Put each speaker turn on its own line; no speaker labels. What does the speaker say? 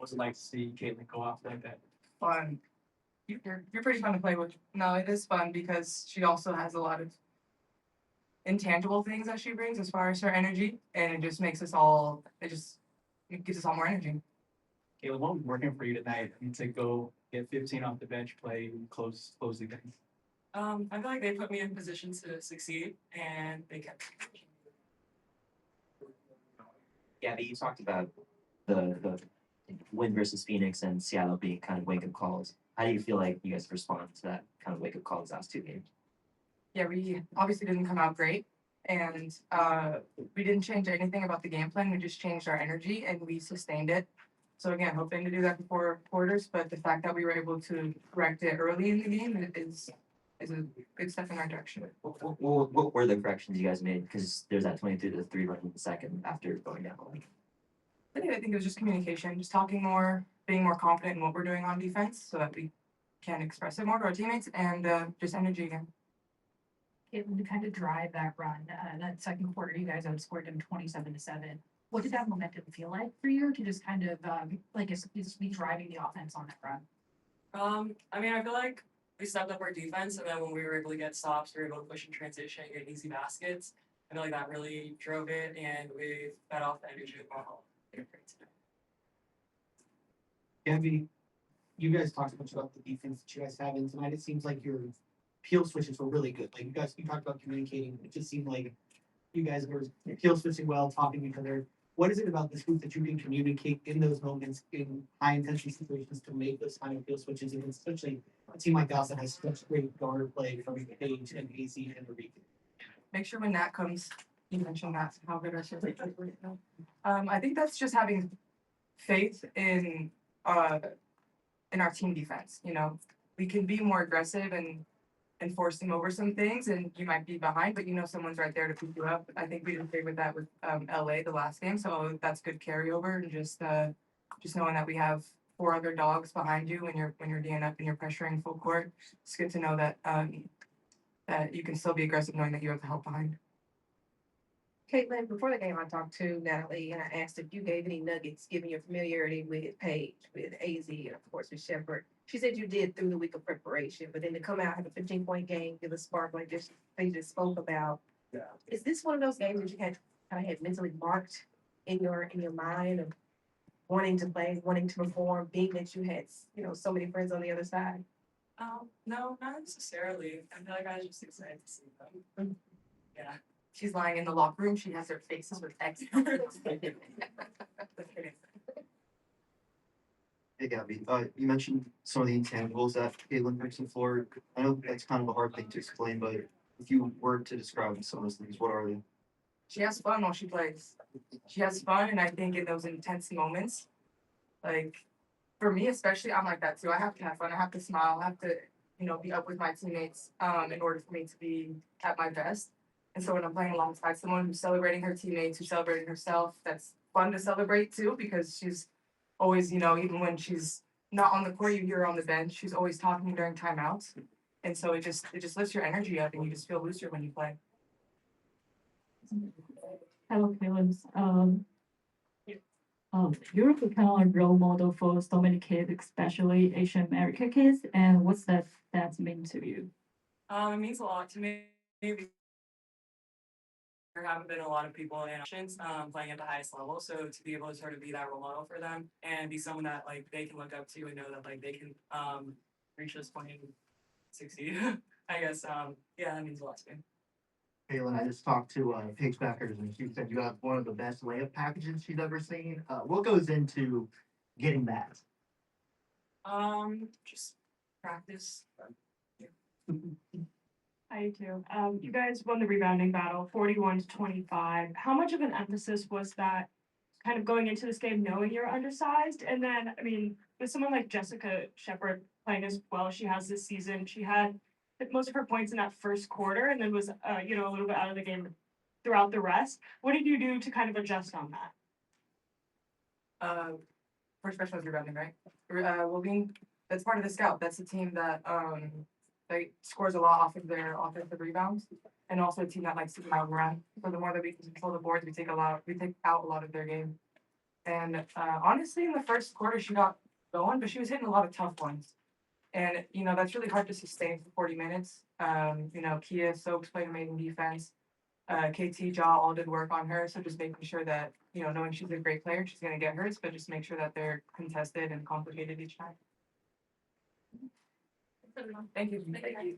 What's it like to see Caitlin go off like that?
Fun. You're pretty fun to play with. No, it is fun because she also has a lot of intangible things that she brings as far as her energy, and it just makes us all. It gives us all more energy.
Caitlin, what was working for you tonight to go get 15 off the bench, play, and close the game?
I feel like they put me in position to succeed, and they kept.
Gabby, you talked about the win versus Phoenix and Seattle being kind of wake up calls. How do you feel like you guys respond to that kind of wake up call these last two games?
Yeah, we obviously didn't come out great, and we didn't change anything about the game plan. We just changed our energy, and we sustained it. So again, hoping to do that before quarters, but the fact that we were able to correct it early in the game is a good step in our direction.
What were the corrections you guys made? Because there's that 23-3 run in the second after going down.
I think it was just communication, just talking more, being more confident in what we're doing on defense, so that we can express it more to our teammates, and just energy again.
Caitlin, to kind of drive that run, that second quarter, you guys outscored them 27-7. What did that momentum feel like for you to just kind of just be driving the offense on that run?
I mean, I feel like we stepped up our defense, and then when we were able to get stops, we were able to push in transition, get easy baskets. I feel like that really drove it, and we fed off the energy of ball.
Gabby, you guys talked much about the defense that you guys have, and tonight it seems like your peel switches were really good. Like you talked about communicating. It just seemed like you guys were peel switching well, talking to each other. What is it about this group that you can communicate in those moments in high intensity situations to make those kind of peel switches against especially a team like us that has such great guard play from Paige and AZ and Enrique?
Make sure when Nat comes, you mentioned that how good our service is right now. I think that's just having faith in our team defense. You know, we can be more aggressive and force them over some things, and you might be behind, but you know someone's right there to pick you up. I think we did great with that with LA the last game, so that's good carryover, and just knowing that we have 4 other dogs behind you when you're D'ing up and you're pressuring full court. It's good to know that that you can still be aggressive knowing that you have the help behind.
Caitlin, before the game, I talked to Natalie and I asked if you gave any nuggets given your familiarity with Paige, with AZ, and of course with Shepherd. She said you did through the week of preparation, but then to come out, have a 15-point game, give a spark like this, they just spoke about.
Yeah.
Is this one of those games that you kind of had mentally marked in your mind of wanting to play, wanting to perform, being that you had so many friends on the other side?
No, not necessarily. I feel like I was just excited to see them. Yeah.
She's lying in the locker room. She has her faces with X.
Hey Gabby, you mentioned some of the intangibles that Caitlin brings to the floor. I know that's kind of a hard thing to explain, but if you were to describe some of those things, what are they?
She has fun while she plays. She has fun, and I think in those intense moments, like for me especially, I'm like that too. I have to have fun. I have to smile. I have to, be up with my teammates in order for me to be at my best. And so when I'm playing alongside someone who's celebrating her teammates, who's celebrating herself, that's fun to celebrate too, because she's always, even when she's not on the court, you hear her on the bench. She's always talking during timeouts. And so it just lifts your energy up, and you just feel looser when you play.
Hello, Caitlin. You're kind of like role model for so many kids, especially Asian American kids. And what's that mean to you?
It means a lot to me. There haven't been a lot of people in options playing at the highest level, so to be able to sort of be that role model for them and be someone that like they can look up to and know that like they can reach this point and succeed. I guess that means a lot to me.
Caitlin, I just talked to Paige Beckers, and she said you have one of the best layup packages she's ever seen. What goes into getting that?
Just practice.
I do. You guys won the rebounding battle, 41-25. How much of an emphasis was that kind of going into this game knowing you're undersized? And then, I mean, with someone like Jessica Shepherd playing as well as she has this season, she had most of her points in that first quarter and then was, a little bit out of the game throughout the rest. What did you do to kind of adjust on
that? First question was rebounding, right? That's part of the scout. That's the team that scores a lot off of their offensive rebounds, and also a team that likes to come out and run. So the more that we can control the boards, we take out a lot of their game. And honestly, in the first quarter, she got going, but she was hitting a lot of tough ones. And, you know, that's really hard to sustain for 40 minutes. You know, Kia Soaps played amazing defense. KT Jaw all did work on her. So just making sure that, you know, knowing she's a great player, she's going to get hers, but just make sure that they're contested and complicated each time. Thank you.
Thank you.